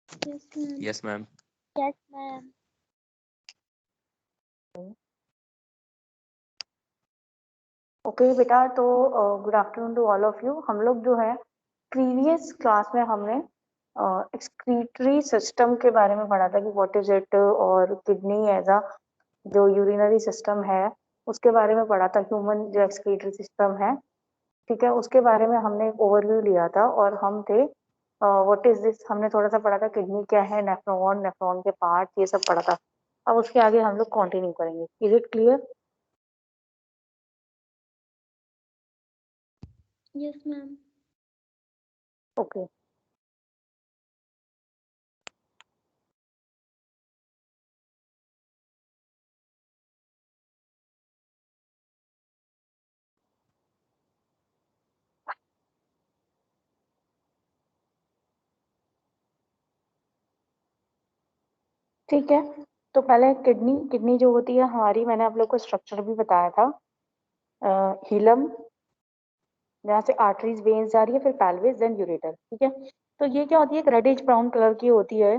Yes, ma'am. Yes, ma'am. Yes, ma'am. Okay बेटा, तो good afternoon to all of you. हम लोग जो है प्रीवियस क्लास में हमने एक्सक्रीटरी सिस्टम के बारे में पढ़ा था कि व्हाट इज इट, और किडनी एज अ जो यूरिनरी सिस्टम है उसके बारे में पढ़ा था, ह्यूमन जो एक्सक्रीटरी सिस्टम है, ठीक है, उसके बारे में हमने एक ओवरव्यू लिया था। और हम थे व्हाट इज दिस, हमने थोड़ा सा पढ़ा था किडनी क्या है, नेफ्रॉन, नेफ्रॉन के पार्ट, ये सब पढ़ा था। अब उसके आगे हम लोग कंटिन्यू करेंगे। Is it clear? Yes, ma'am. Okay. ठीक है, तो पहले किडनी, किडनी जो होती है हमारी, मैंने आप लोग को स्ट्रक्चर भी बताया था। हीलम, जहाँ से आर्टरीज वेन्स जा रही है, फिर पैल्विस, देन यूरेटर, ठीक है। तो ये क्या होती है, एक रेडिश ब्राउन कलर की होती है,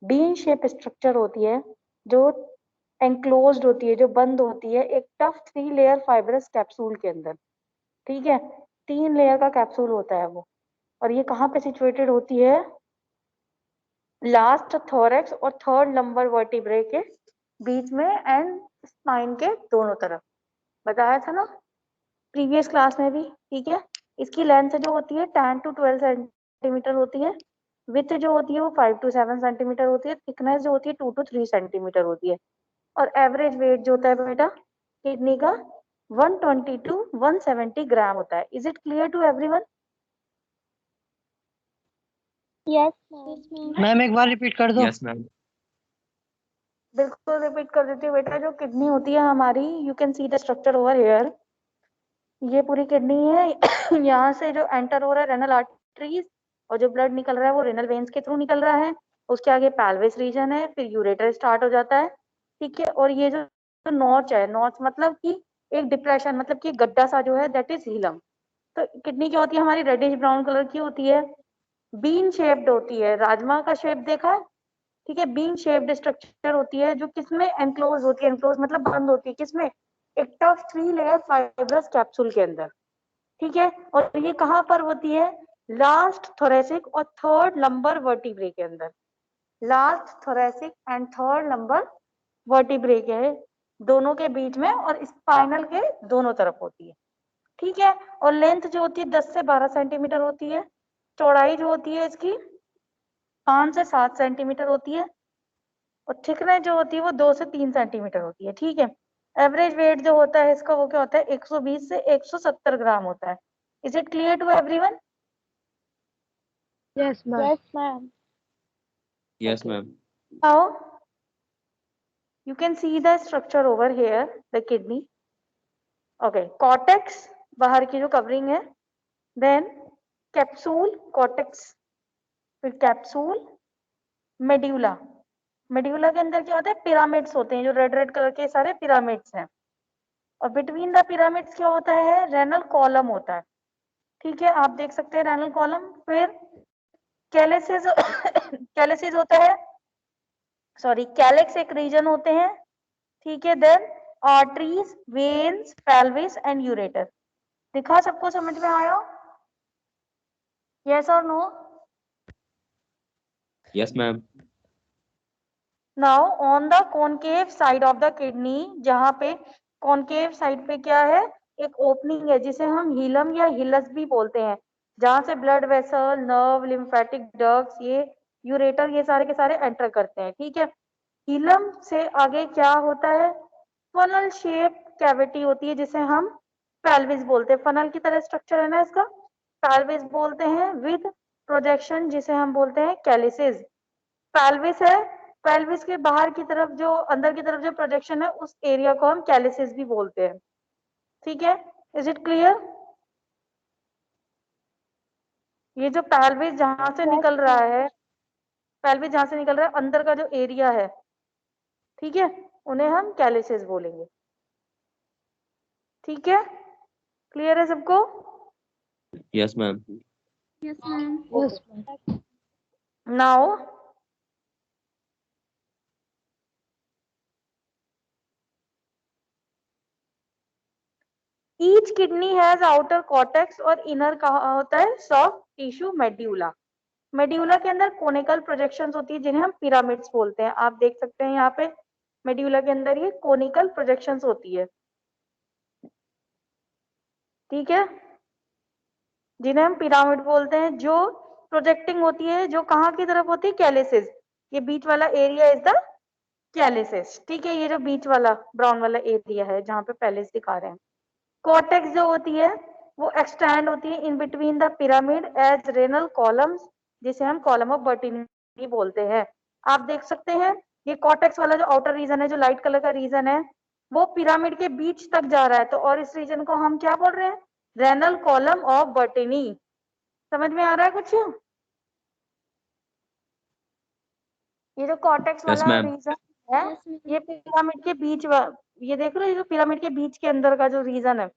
बीन शेप स्ट्रक्चर होती है, जो एंक्लोज्ड होती है, जो बंद होती है एक टफ 3 लेयर फाइब्रस कैप्सूल के अंदर, ठीक है। 3 लेयर का कैप्सूल होता है वो। और ये कहाँ पे सिचुएटेड होती है? लास्ट थोरैक्स और थर्ड लंबर वर्टिब्रे के बीच में, एंड स्पाइन के दोनों तरफ। बताया था ना प्रीवियस क्लास में भी, ठीक है। इसकी लेंथ जो होती है 10 to 12 सेंटीमीटर होती है, विथ जो होती है वो 5 to 7 सेंटीमीटर होती है, थिकनेस जो होती है 2 to 3 सेंटीमीटर होती है। और एवरेज वेट जो होता है बेटा किडनी का 120 to 170 ग्राम होता है। Is it clear to everyone? Yes, ma'am. Yes, ma'am. Ma'am एक बार रिपीट कर दो। Yes, ma'am. बिल्कुल रिपीट कर देती हूँ बेटा। जो किडनी होती है हमारी, you can see the structure over here, ये पूरी किडनी है। यहाँ से जो एंटर हो रहा है रेनल आर्टरीज, और जो ब्लड निकल रहा है वो रेनल वेन्स के थ्रू निकल रहा है। उसके आगे पैल्विस रीजन है, फिर यूरेटर स्टार्ट हो जाता है, ठीक है। और ये जो नॉच है, नॉच मतलब कि एक डिप्रेशन, मतलब कि गड्ढा सा जो है, दैट इज हीलम। तो किडनी क्या होती है हमारी, रेडिश ब्राउन कलर की होती है, बीन शेप्ड होती है, राजमा का शेप देखा है, ठीक है। बीन शेप्ड स्ट्रक्चर होती है, जो किसमें एनक्लोज होती है, एनक्लोज मतलब बंद होती है, किसमें? एक टफ 3 लेयर फाइब्रस कैप्सूल के अंदर, ठीक है। और ये कहाँ पर होती है? लास्ट थोरेसिक और थर्ड लंबर वर्टिब्रे के अंदर। Last thoracic and third lumbar vertebrae के दोनों के बीच में, और स्पाइनल के दोनों तरफ होती है, ठीक है। और लेंथ जो होती है 10 से 12 सेंटीमीटर होती है। चौड़ाई जो होती है इसकी 5 से 7 सेंटीमीटर होती है। और थिकनेस जो होती है वो 2 से 3 सेंटीमीटर होती है, ठीक है। एवरेज वेट जो होता है इसका वो क्या होता है, 120 से 170 ग्राम होता है। Is it clear to everyone? Yes ma'am. Yes, ma'am. Yes, Okay. ma'am. Now you can see the structure over here, the kidney. Okay, cortex बाहर की जो कवरिंग है, then कैप्सूल, cortex, फिर कैप्सूल, मेड्यूला। मेड्यूला के अंदर क्या होता है, पिरामिड्स होते हैं, जो रेड रेड कलर के सारे पिरामिड्स हैं। और बिटवीन द पिरामिड्स क्या होता है, रेनल कॉलम होता है, ठीक है। आप देख सकते हैं रेनल कॉलम। फिर कैलेसिस कैलेसिस होता है, सॉरी कैलेक्स एक रीजन होते हैं, ठीक है। Then arteries, veins, pelvis and ureter. दिखा सबको समझ में आया? यस और no? Yes, ma'am. Now on the concave side of the kidney, जहां पे कॉनकेव साइड पे क्या है, एक ओपनिंग है जिसे हम हीलम या हिलस भी बोलते हैं, जहां से blood vessel, nerve, lymphatic ducts, ये यूरेटर, ये सारे के सारे एंटर करते हैं, ठीक है। हीलम से आगे क्या होता है, फनल शेप कैविटी होती है जिसे हम पेल्विस बोलते हैं। फनल की तरह स्ट्रक्चर है ना इसका, पेल्विस बोलते हैं, विद प्रोजेक्शन जिसे हम बोलते हैं कैलिसिस। पेल्विस है, पेल्विस के बाहर की तरफ जो, अंदर की तरफ जो प्रोजेक्शन है, उस एरिया को हम कैलिसिस भी बोलते हैं, ठीक है। Is it clear? ये जो पेल्विस जहां से Yes, निकल रहा ma'am. है, पेल्विस जहां से निकल रहा है, अंदर का जो एरिया है, ठीक है, उन्हें हम कैलिसिस बोलेंगे, ठीक है। क्लियर है सबको? Yes, ma'am. Yes, ma'am. Yes ma'am. Now each kidney has outer cortex और इनर कहा होता है सॉफ्ट टिश्यू मेड्यूला। मेड्यूला के अंदर कोनिकल प्रोजेक्शंस होती है जिन्हें हम पिरामिड्स बोलते हैं। आप देख सकते हैं यहाँ पे मेड्यूला के अंदर ये कोनिकल प्रोजेक्शंस होती है, ठीक है, जिन्हें हम पिरामिड बोलते हैं, जो प्रोजेक्टिंग होती है, जो कहाँ की तरफ होती है, कैलिसेस। ये बीच वाला एरिया इज द कैलिसेस, ठीक है। ये जो बीच वाला ब्राउन वाला एरिया है जहाँ पे पैलेस दिखा रहे हैं। कॉर्टेक्स जो होती है वो एक्सटेंड होती है in between the pyramid as renal columns, जिसे हम कॉलम ऑफ बर्टिनी बोलते हैं। आप देख सकते हैं ये कॉर्टेक्स वाला जो आउटर रीजन है, जो लाइट कलर का रीजन है, वो पिरामिड के बीच तक जा रहा है। तो और इस रीजन को हम क्या बोल रहे हैं, रेनल कॉलम ऑफ बर्टिनी। समझ में आ रहा है कुछ? ये जो कॉर्टेक्स यस वाला मैम। रीजन है, Yes, ma'am. ये पिरामिड के बीच ये देख रहे हो, ये जो पिरामिड के बीच के अंदर का जो रीजन है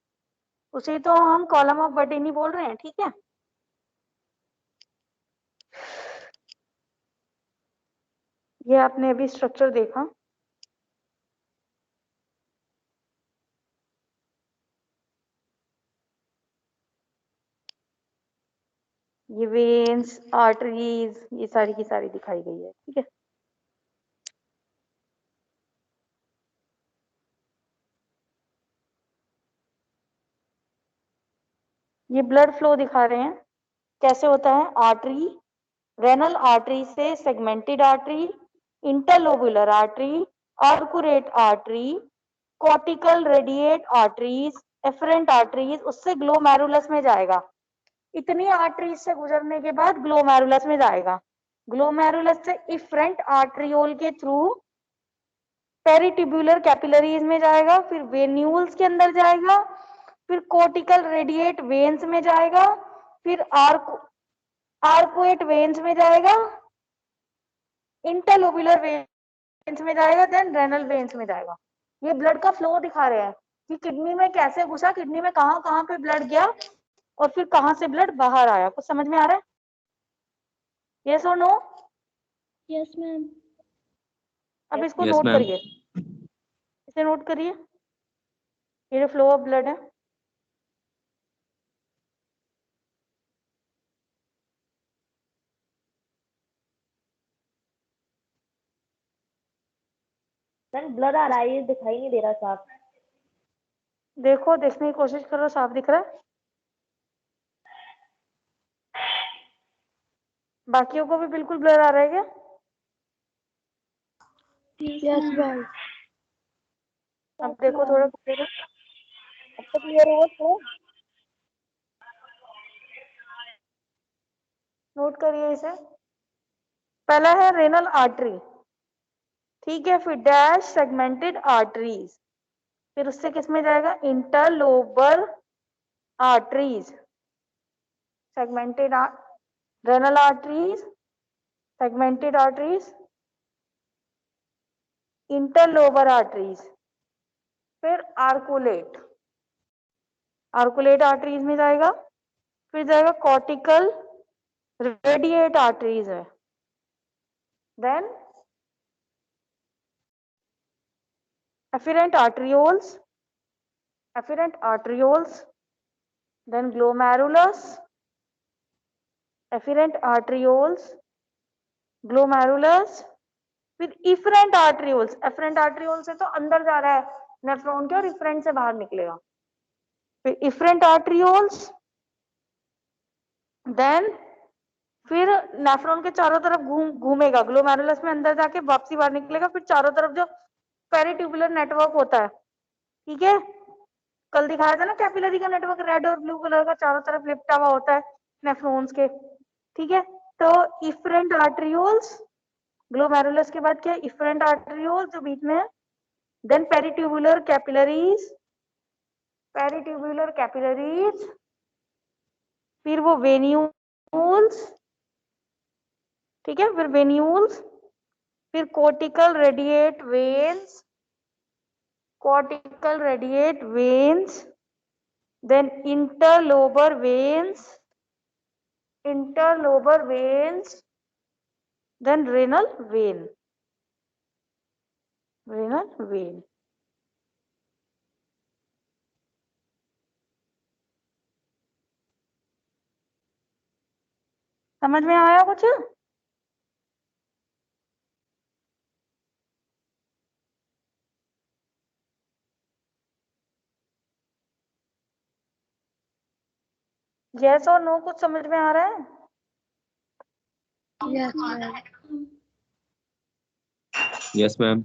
उसे तो हम कॉलम ऑफ बर्टिनी बोल रहे हैं, ठीक है। ये आपने अभी स्ट्रक्चर देखा, ये वेन्स, आर्टरीज, ये सारी की सारी दिखाई गई है, ठीक है। ये ब्लड फ्लो दिखा रहे हैं कैसे होता है। आर्टरी, रेनल आर्टरी से segmented artery, interlobular artery, arcuate artery, cortical radiate arteries, efferent arteries, उससे ग्लोमेरुलस में जाएगा। इतनी आर्टरीज से गुजरने के बाद ग्लोमेरुलस में जाएगा। ग्लोमेरुलस से इफरेंट आर्टरियोल के थ्रू पेरिट्यूबुलर कैपिलरीज में जाएगा, फिर वेन्यूल्स के अंदर जाएगा, फिर कोर्टिकल रेडिएट वेन्स में जाएगा, फिर आर्कुएट वेन्स में जाएगा, इंटरलोबुलर वेन्स में जाएगा, देन रेनल वेन्स में जाएगा। ये ब्लड का फ्लो दिखा रहे हैं कि किडनी में कैसे घुसा, किडनी में कहाँ कहाँ पे ब्लड गया और फिर कहाँ से ब्लड बाहर आया। कुछ समझ में आ रहा है? यस और नो? Yes, ma'am. अब इसको यस नोट मैम। करिए, इसे नोट करिए, ये जो फ्लो ऑफ ब्लड है। ब्लड आ रहा है, ये दिखाई नहीं दे रहा साफ। देखो, देखने की कोशिश करो, साफ दिख रहा है? बाकियों को भी बिल्कुल ब्लर आ रहा है क्या? Yes, ma'am. अब देखो थोड़ा क्लियर, अब तो क्लियर होगा थोड़ा। नोट करिए इसे। पहला है रेनल आर्टरी, ठीक है, फिर डैश सेगमेंटेड आर्टरीज, फिर उससे किस में जाएगा, interlobar arteries, segmented renal arteries, segmented arteries, interlobar arteries, फिर आर्कुलेट, आर्कुलेट आर्टरीज में जाएगा, फिर जाएगा कॉर्टिकल रेडिएट आर्टरीज है, then afferent arterioles, afferent arterioles, then glomerulus, afferent arterioles, glomerulus, फिर efferent arterioles, efferent arterioles से तो अंदर जा रहा है नेफ्रॉन के और efferent से बाहर निकलेगा, फिर efferent arterioles, then फिर नेफ्रॉन के चारों तरफ घूमेगा, ग्लोमेरुलस में अंदर जाके वापसी बाहर निकलेगा, फिर चारों तरफ जो पेरिट्यूबुलर नेटवर्क होता है, ठीक है, कल दिखाया था ना कैपिलरी का नेटवर्क, रेड और ब्लू कलर का चारों तरफ लिपटा हुआ होता है नेफ्रॉन्स के, ठीक है। तो इफरेंट आर्टरियोल्स, ग्लोमेरुलस के बाद क्या है, इफरेंट आर्टरियोल्स जो बीच में है, then peritubular capillaries, peritubular capillaries, फिर वो वेन्यूल्स, ठीक है, फिर वेन्यूल्स, फिर cortical radiate veins, cortical radiate veins, then interlobar veins, interlobar veins, then renal vein, renal vein. समझ में आया कुछ? यस और नो कुछ समझ में आ रहा है? Yes, ma'am. Yes, ma'am.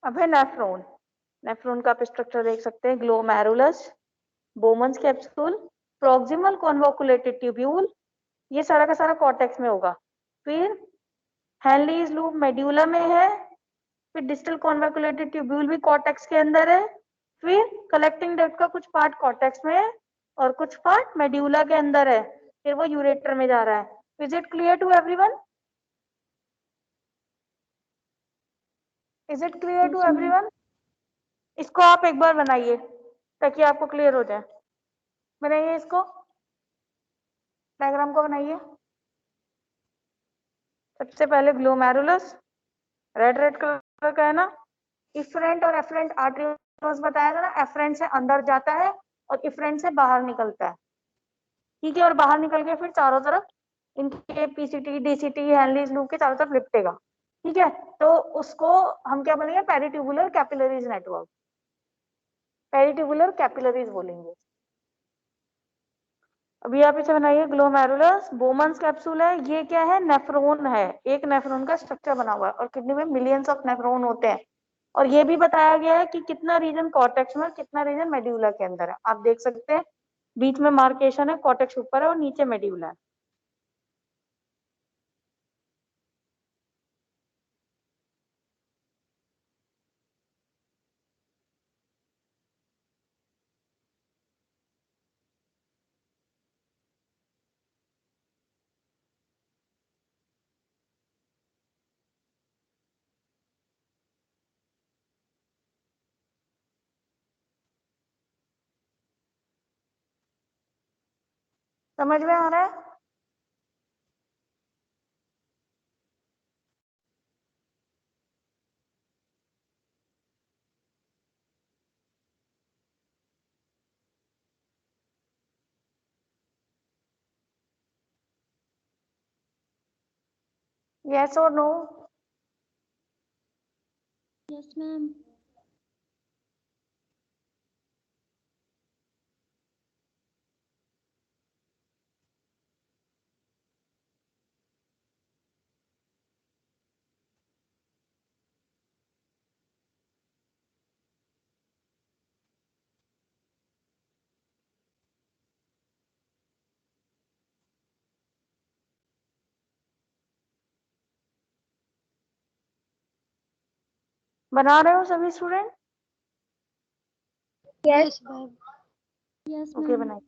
अब है नेफ्रॉन। नेफ्रॉन का आप स्ट्रक्चर देख सकते हैं, glomerulus, Bowman's capsule, proximal convoluted tubule, ये सारा का सारा कॉर्टेक्स में होगा। फिर हैनलीज लूप मेड्यूला में है, फिर डिस्टल कॉन्वोकुलेटेड ट्यूब्यूल भी कॉर्टेक्स के अंदर है, फिर कलेक्टिंग डक्ट का कुछ पार्ट कॉर्टेक्स में है और कुछ पार्ट मेड्यूला के अंदर है, फिर वो यूरेटर में जा रहा है। Is it clear to everyone? Is it clear to Yes, ma'am. Everyone? इसको आप एक बार बनाइए ताकि आपको क्लियर हो जाए। बनाइए इसको, डायग्राम को बनाइए। सबसे पहले ग्लोमेरुलस रेड रेड कलर का है ना, इफरेंट और एफरेंट आर्टरीज बताया था ना, एफरेंट से अंदर जाता है और इफरेंट से बाहर निकलता है, ठीक है, और बाहर निकल के फिर चारों तरफ इनके पीसीटी डीसीटी हैनलीज लूप के चारों तरफ लिपटेगा, ठीक है। तो उसको हम क्या बोलेंगे? Peritubular capillaries network, peritubular capillaries बोलेंगे। अभी आप इसे बनाइए, ग्लोमेरुलस बोमन्स कैप्सूल है, ये क्या है? नेफ्रॉन है, एक नेफ्रॉन का स्ट्रक्चर बना हुआ है और किडनी में मिलियंस ऑफ नेफ्रॉन होते हैं। और ये भी बताया गया है कि कितना रीजन कॉर्टेक्स में, कितना रीजन मेड्यूला के अंदर है। आप देख सकते हैं बीच में मार्केशन है, कॉर्टेक्स ऊपर है और नीचे मेड्यूला है। समझ में आ रहा है? यस और नो? Yes, ma'am. बना रहे हो सभी student? Yes, ma'am. Yes, okay ma'am. बनाइए।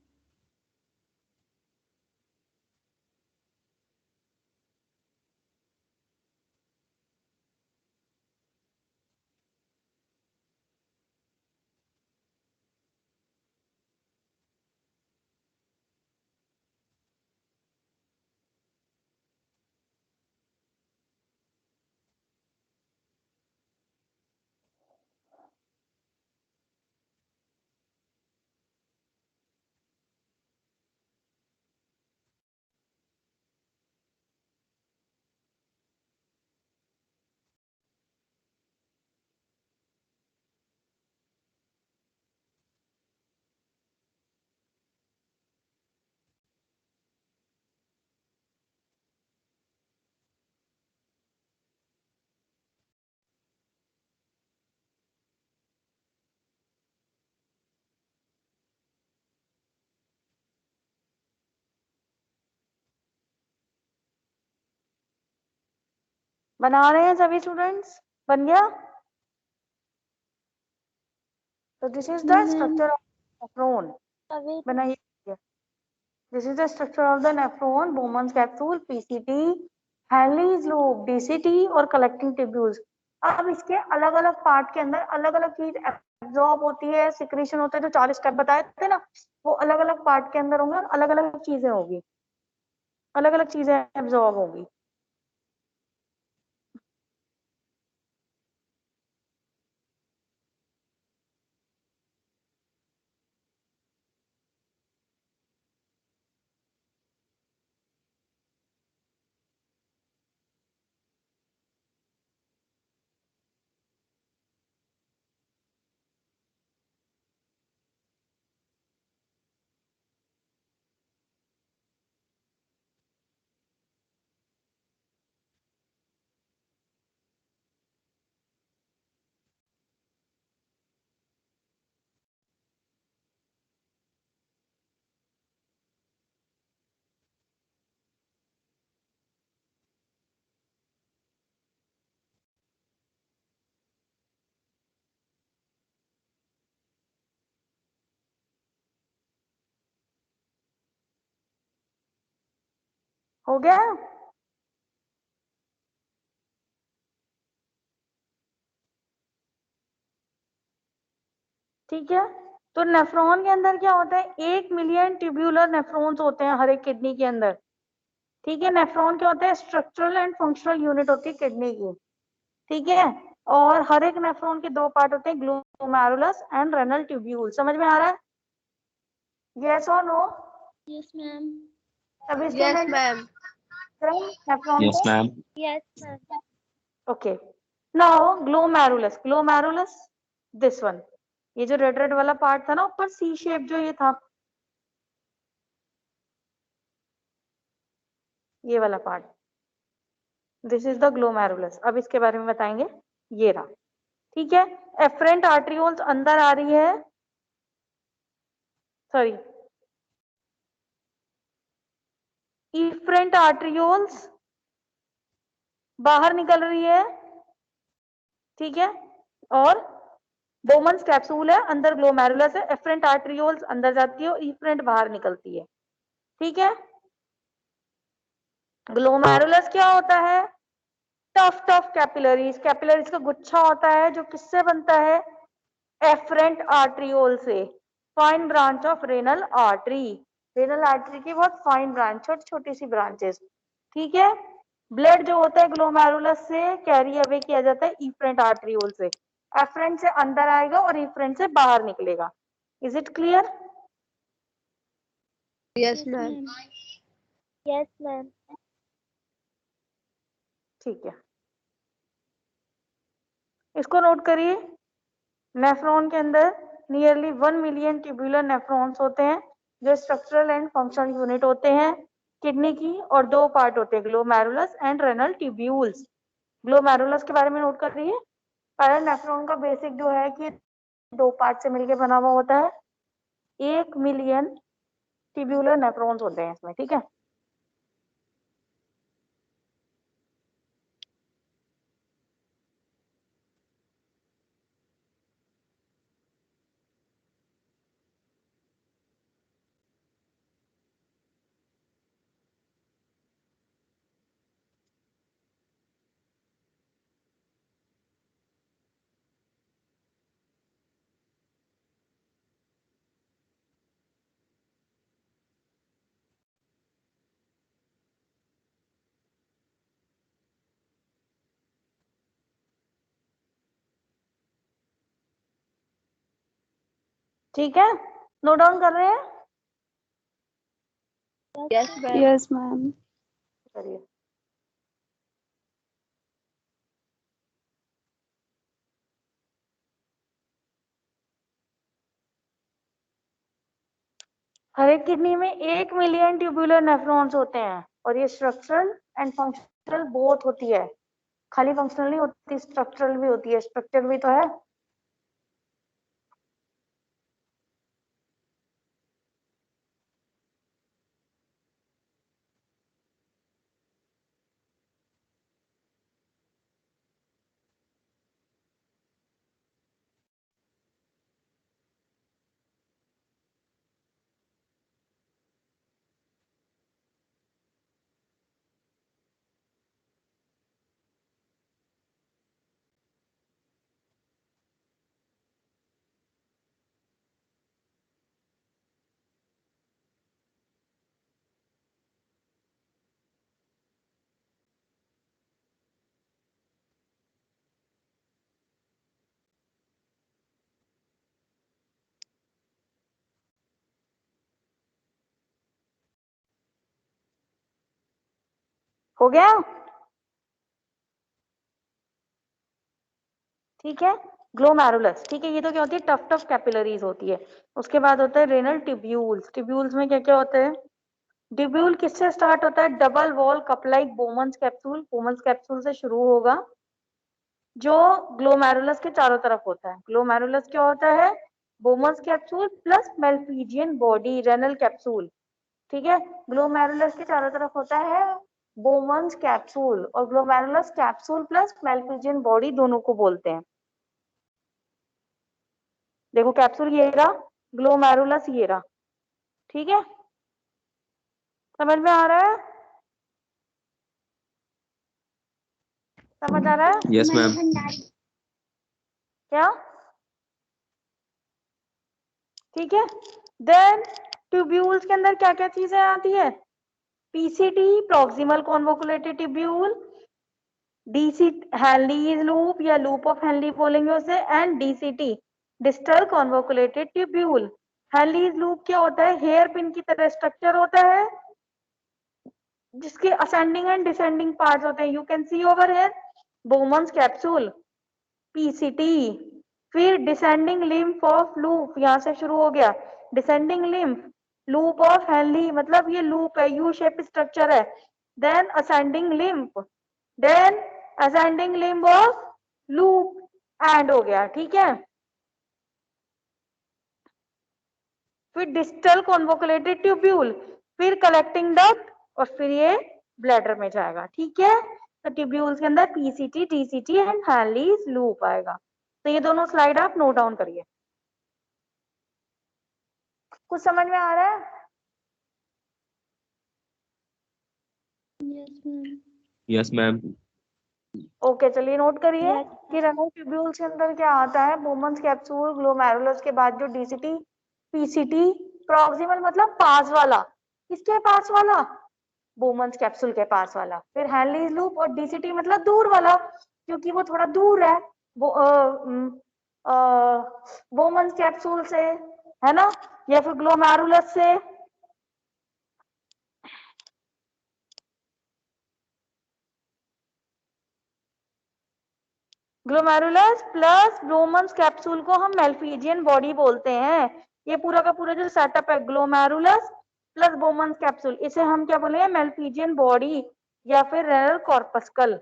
बना रहे हैं सभी स्टूडेंट्स? बन गया? तो this is the Ma'am. Structure of nephron. Away. बनाइए। This is the structure of the nephron, Bowman's capsule, PCT, Henle's loop, DCT और कलेक्टिंग ट्यूब्यूल्स। अब इसके अलग अलग पार्ट के अंदर अलग अलग चीज एब्जॉर्ब होती है, सिक्रीशन होता है, जो 4 स्टेप बताए थे ना, वो अलग अलग पार्ट के अंदर होंगे और अलग अलग चीजें होगी, अलग अलग चीजें एब्जॉर्ब होंगी। हो गया? ठीक है, तो नेफ्रॉन के अंदर क्या होता है, 1 मिलियन ट्यूब्यूलर नेफ्रॉन्स होते हैं हर एक किडनी के अंदर। ठीक है, नेफ्रॉन क्या होता है, स्ट्रक्चरल एंड फंक्शनल यूनिट होती है किडनी की। ठीक है, और हर एक नेफ्रॉन के 2 पार्ट होते हैं, ग्लोमेरुलस एंड रेनल ट्यूब्यूल। समझ में आ रहा है? यस और नो? Yes, ma'am. अभी Yes, ma'am. नेफ्रॉन Yes, को। ma'am. Yes, ma'am. Okay, now glomerulus, glomerulus this one, ये जो रेड रेड वाला पार्ट था ना ऊपर सी शेप जो ये था, ये वाला part, this is the glomerulus. अब इसके बारे में बताएंगे, ये रहा। ठीक है, एफरेंट आर्ट्रियोल्स अंदर आ रही है, सॉरी इफरेंट आर्ट्रियोल्स बाहर निकल रही है। ठीक है, और बोमन्स कैप्सूल है, अंदर ग्लोमेरुलस है, एफरेंट आर्ट्रियोल्स अंदर जाती है और इफरेंट बाहर निकलती है। ठीक है, ग्लोमेरुलस क्या होता है, टफ्ट ऑफ कैपिलरीज, कैपिलरीज का गुच्छा होता है जो किससे बनता है, एफरेंट आर्ट्रियोल से, fine branch of renal artery, renal artery की बहुत फाइन ब्रांच, छोटी छोटी सी ब्रांचेस। ठीक है, ब्लड जो होता है ग्लोमेरुलस से कैरी अवे किया जाता है इफरेंट आर्ट्रियोल से, एफरेंट से अंदर आएगा और इफरेंट से बाहर निकलेगा। Is it clear? Yes, Yes, ma'am. ma'am. Yes, ma'am. ठीक है, इसको नोट करिए। नेफ्रॉन के अंदर नियरली 1 मिलियन ट्यूबुलर नेफ्रॉन्स होते हैं जो स्ट्रक्चरल एंड फंक्शनल यूनिट होते हैं किडनी की, और 2 पार्ट होते हैं, glomerulus and renal tubules. Glomerulus के बारे में नोट कर रही है। पैरल नेफ्रॉन का बेसिक जो है कि 2 पार्ट से मिलकर बना हुआ होता है, 1 मिलियन ट्यूब्यूलर नेफ्रॉन्स होते हैं इसमें। ठीक है, ठीक है, नोट डाउन कर रहे हैं? Yes, ma'am. Yes, ma'am. करिए। हर एक किडनी में 1 मिलियन ट्यूबुलर नेफ्रॉन्स होते हैं, और ये स्ट्रक्चरल एंड फंक्शनल बोथ होती है, खाली फंक्शनल नहीं होती, स्ट्रक्चरल भी होती है। स्ट्रक्चर भी तो है। हो गया? ठीक है, ग्लोमेरुलस। ठीक है, ये तो क्या होती है, टफ्ट ऑफ कैपिलरीज होती है। उसके बाद होता है रेनल ट्यूब्यूल्स। ट्यूब्यूल्स में क्या क्या होता है, ट्यूब्यूल किससे स्टार्ट होता है, double wall cup like Bowman's capsule, Bowman's capsule से शुरू होगा जो ग्लोमेरुलस के चारों तरफ होता है। ग्लोमेरुलस क्या होता है, Bowman's capsule plus malpighian body renal capsule. ठीक है, ग्लोमेरुलस के चारों तरफ होता है बोमन्स कैप्सूल, और glomerulus capsule plus malpighian body दोनों को बोलते हैं। देखो कैप्सूल ये रहा, ग्लोमेरुलस ये रहा। ठीक है, समझ में आ रहा है? समझ आ रहा है Yes, ma'am. क्या? ठीक है। देन ट्यूब्यूल्स के अंदर क्या क्या चीजें आती है? PCT proximal convoluted tubule, DC Henle's loop या लूप ऑफ हैनली बोलेंगे उसे, and DCT distal convoluted tubule. Henle's loop क्या होता है? हेयर पिन की तरह स्ट्रक्चर होता है जिसके असेंडिंग एंड डिसेंडिंग पार्ट्स होते हैं। You can see over here Bowman's capsule, PCT. फिर डिसेंडिंग लिम्फ ऑफ लूप, यहां से शुरू हो गया descending limb, loop of Henle मतलब ये लूप है, यू शेप स्ट्रक्चर है। Then ascending limb, then ascending limb of loop, end हो गया। ठीक है। फिर डिस्टल कॉन्वोकुलेटेड ट्यूब्यूल, फिर कलेक्टिंग डक्ट, और फिर ये ब्लैडर में जाएगा। ठीक है। तो ट्यूब्यूल्स के अंदर पीसीटी, डीसीटी एंड हैनलीज लूप आएगा। तो ये दोनों स्लाइड आप नोट डाउन करिए। कुछ समझ में आ रहा है? Yes, ma'am. Yes, ma'am. Okay, चलिए नोट करिए Yes. कि रेनल ट्यूब्यूल्स के अंदर क्या आता है। बोमन्स कैप्सूल, ग्लोमेरुलस के बाद जो डीसीटी, पीसीटी, प्रॉक्सिमल मतलब पास वाला। किसके पास वाला? बोमन्स कैप्सूल के पास वाला। फिर हैनलीज लूप और डीसीटी मतलब दूर वाला, क्योंकि वो थोड़ा दूर है बोमन्स कैप्सूल से, है ना, या फिर ग्लोमेरुलस से। ग्लोमेरुलस प्लस बोमन्स कैप्सूल को हम मेल्फिजियन बॉडी बोलते हैं। ये पूरा का पूरा जो सेटअप है ग्लोमेरुलस प्लस बोमन्स कैप्सूल, इसे हम क्या बोलेंगे? मेल्फिजियन बॉडी या फिर रेनल कॉर्पस्कल।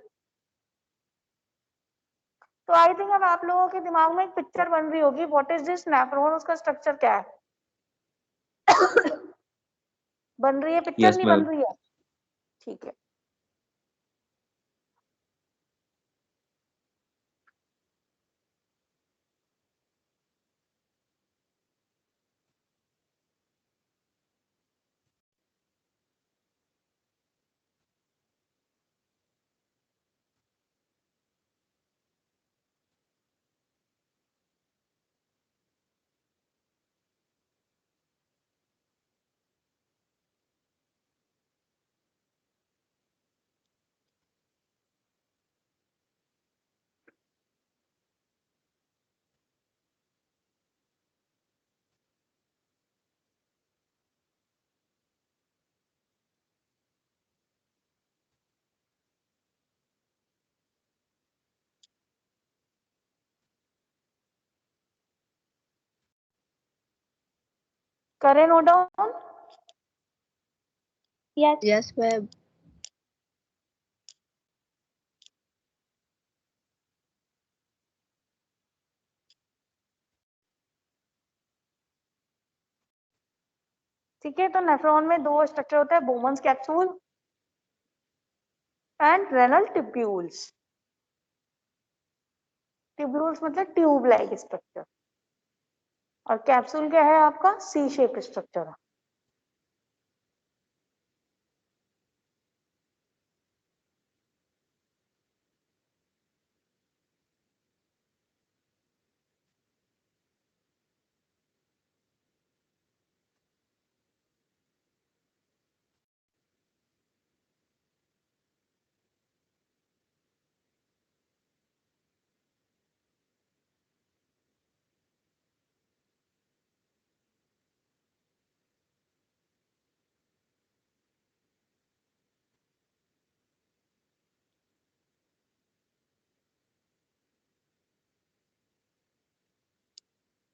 तो आई थिंक अब आप लोगों के दिमाग में एक पिक्चर बन रही होगी, व्हाट इज दिस नेफ्रॉन, उसका स्ट्रक्चर क्या है। बन रही है पिक्चर, Yes, नहीं बन ma'am. रही है? ठीक है। करें note down? Yes. Yes, ma'am. ठीक है। तो नेफ्रॉन में दो स्ट्रक्चर होता है, Bowman's capsule and renal tubules. Tubules मतलब ट्यूब लाइक स्ट्रक्चर, और कैप्सूल क्या है आपका? सी शेप स्ट्रक्चर।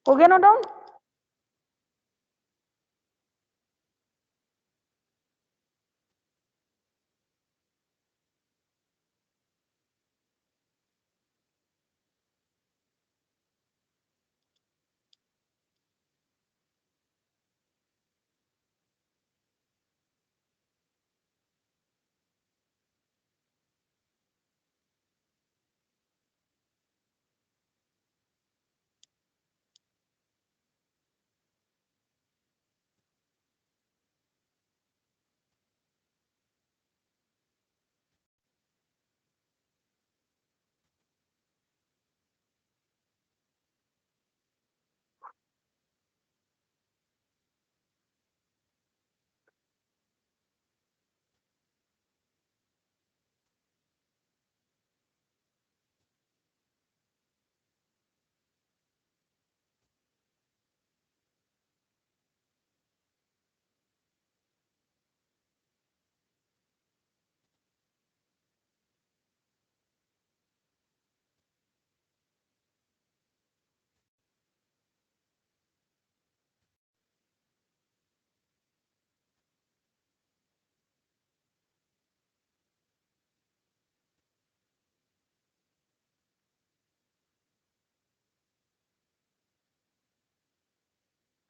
हो गया नोट डाउन?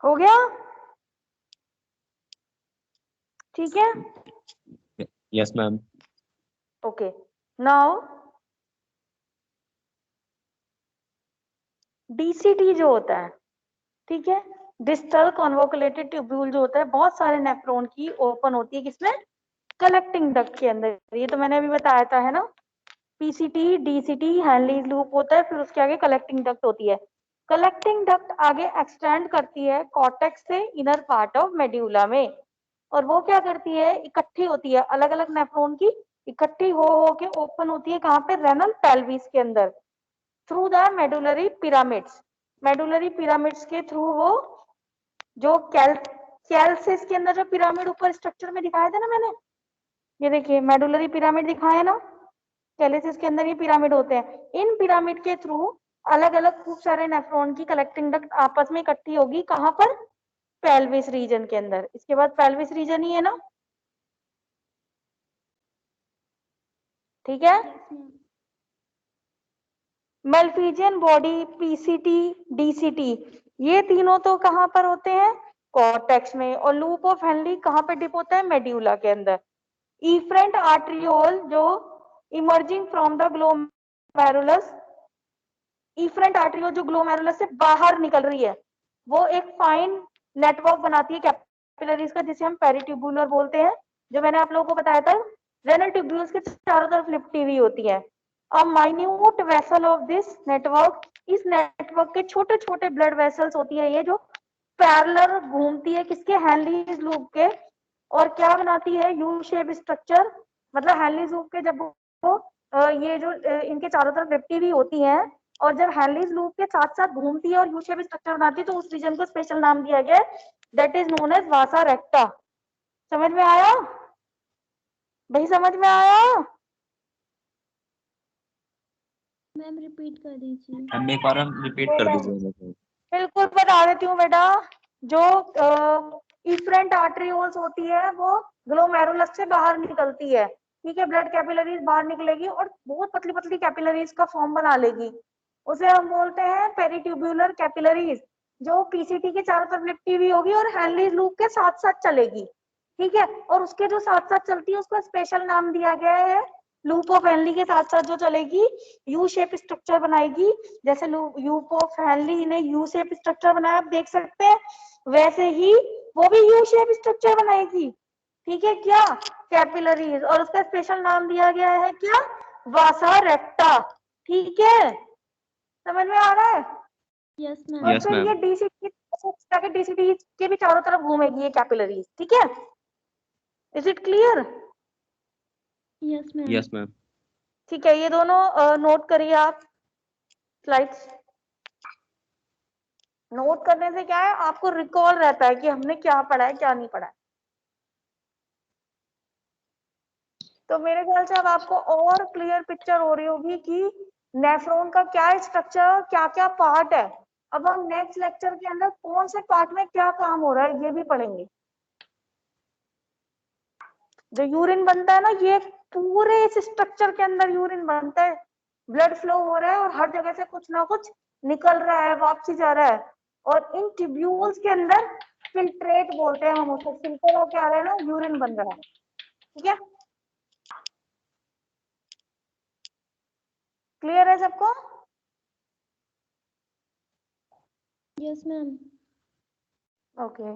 हो गया? ठीक है, Yes, ma'am. Okay. Now DCT जो होता है, ठीक है, डिस्टल कॉन्वोकुलेटेड ट्यूब्यूल जो होता है, बहुत सारे नेफ्रॉन की ओपन होती है किसमें? कलेक्टिंग डक्ट के अंदर। ये तो मैंने अभी बताया था, है ना? पीसीटी, डीसीटी, हैनलीज लूप होता है, फिर उसके आगे कलेक्टिंग डक्ट होती है। कलेक्टिंग डक्ट आगे एक्सटेंड करती है कॉर्टेक्स से इनर पार्ट ऑफ मेड्यूला में, और वो क्या करती है? इकट्ठी होती है, अलग अलग नेफ्रॉन की इकट्ठी हो के ओपन होती है। कहाँ पे? रेनल पेल्विस के अंदर, through the medullary pyramids. Medullary pyramids के थ्रू वो जो कैल्सिस के अंदर जो पिरामिड ऊपर स्ट्रक्चर में दिखाया था ना मैंने, ये देखिए मेडुलरी पिरामिड दिखाया ना, कैल्सिस के अंदर ये पिरामिड होते हैं। इन पिरामिड के थ्रू अलग अलग खूब सारे नेफ्रॉन की कलेक्टिंग डक्ट आपस में इकट्ठी होगी। कहाँ पर? पेल्विस रीजन के अंदर। इसके बाद पेल्विस रीजन ही है ना, ठीक है? Yes, ma'am. Malpighian body, PCT, DCT, ये तीनों तो कहाँ पर होते हैं? कॉर्टेक्स में। और लूप ऑफ हेनली कहाँ पे डिप होता है? मेड्यूला के अंदर। इफरेंट आर्ट्रियोल जो emerging from the glomerulus, efferent arteriole जो ग्लोमेरुलस से बाहर निकल रही है, वो एक फाइन नेटवर्क बनाती है कैपिलरीज का, जिसे हम पेरिट्यूबुलर बोलते हैं। जो मैंने आप लोगों को बताया था, रेनल ट्यूब्यूल्स के चारों तरफ लिपटी हुई होती है। A minute vessel of this network, इस नेटवर्क के छोटे छोटे ब्लड वेसल्स होती है ये, जो पैरेलल घूमती है किसके? हैनलीज लूप के। और क्या बनाती है? U shape structure. मतलब हैनलीज लूप के जब वो ये जो इनके चारों तरफ लिपटी हुई होती है, और जब हैनलीज लूप के साथ साथ घूमती है और यू शेप स्ट्रक्चर बनाती है, तो उस रीजन को स्पेशल नाम दिया गया है, that is known as vasa recta. समझ में आया भाई? समझ में आया? मैम रिपीट कर दीजिए। मैम एक बार हम रिपीट तो कर मैं दीजिए। बिल्कुल बता देती हूँ बेटा। जो इफरेंट आर्टरियोल्स होती है वो ग्लोमेरुलस से बाहर निकलती है, ठीक है? ब्लड कैपिलरीज बाहर निकलेगी और बहुत पतली पतली कैपिलरीज का फॉर्म बना लेगी। उसे हम बोलते हैं पेरिट्यूब्युलर कैपिलरीज, जो पीसीटी के चारों तरफ लिपटी हुई होगी और हैनलीज लूप के साथ साथ चलेगी, ठीक है? और उसके जो साथ साथ चलती है उसको स्पेशल नाम दिया गया है, लूप ऑफ हेनली के साथ साथ जो चलेगी यू शेप स्ट्रक्चर बनाएगी। जैसे लूप ऑफ हेनली ने यू शेप स्ट्रक्चर बनाया, आप देख सकते हैं, वैसे ही वो भी यू शेप स्ट्रक्चर बनाएगी, ठीक है क्या? कैपिलरीज। और उसका स्पेशल नाम दिया गया है क्या? वासा रेक्टा, ठीक है? समझ में आ रहा है? यस और मैम। यस फिर ये मैम। डीसीटी के भी चारों तरफ घूमेगी ये कैपिलरीज, ठीक है? Is it clear? Yes ma'am. Yes ma'am. ठीक है, ये दोनों नोट करिए आप स्लाइड्स। नोट करने से क्या है, आपको रिकॉल रहता है कि हमने क्या पढ़ा है क्या नहीं पढ़ा है। तो मेरे ख्याल से अब आपको और क्लियर पिक्चर हो रही होगी कि नेफ्रॉन का क्या स्ट्रक्चर, क्या क्या पार्ट है। अब हम नेक्स्ट लेक्चर के अंदर कौन से पार्ट में क्या काम हो रहा है ये भी पढ़ेंगे। जो यूरिन बनता है ना, ये पूरे इस स्ट्रक्चर के अंदर यूरिन बनता है, ब्लड फ्लो हो रहा है और हर जगह से कुछ ना कुछ निकल रहा है, वापसी जा रहा है। और इन ट्यूब्यूल्स के अंदर फिल्ट्रेट बोलते हैं हम उसको, फिल्टर होके आ रहा है ना, यूरिन बन रहा है, ठीक है? क्लियर है सबको? Yes ma'am. ओके।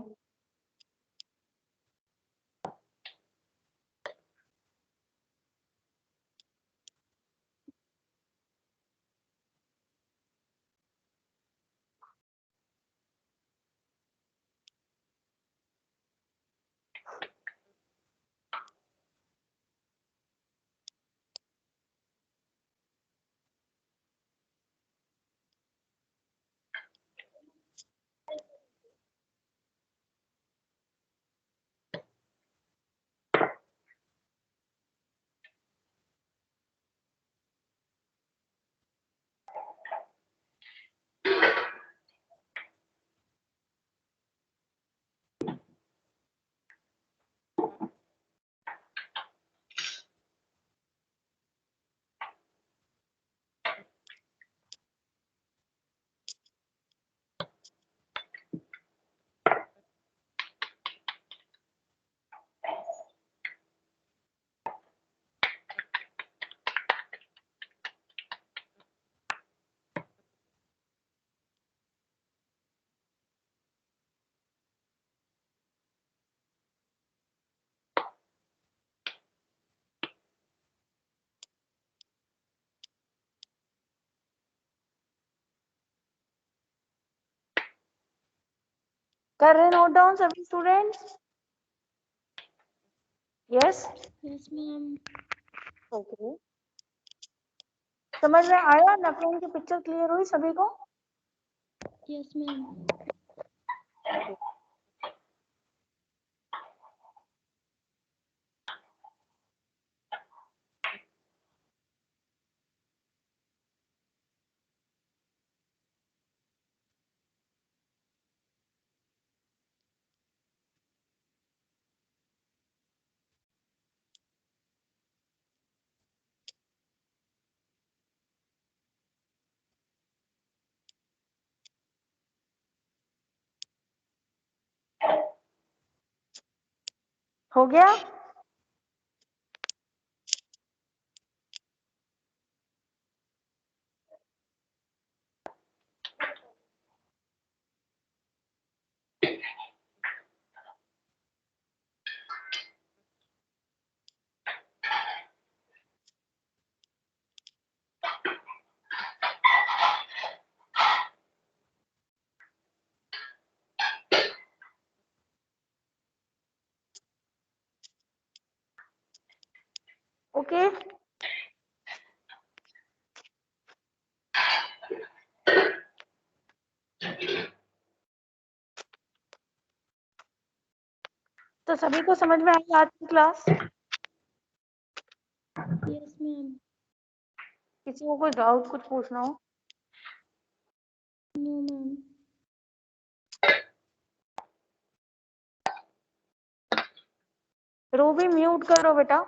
कर रहे नोट डाउन सभी students? Yes, yes ma'am. Okay. समझ में आया? नफरन की पिक्चर क्लियर हुई सभी को? Yes ma'am. हो गया? ओके। तो सभी को समझ में आई आज की क्लास? Yes ma'am. किसी को कोई डाउट कुछ पूछना हो? No ma'am. रूबी म्यूट करो बेटा।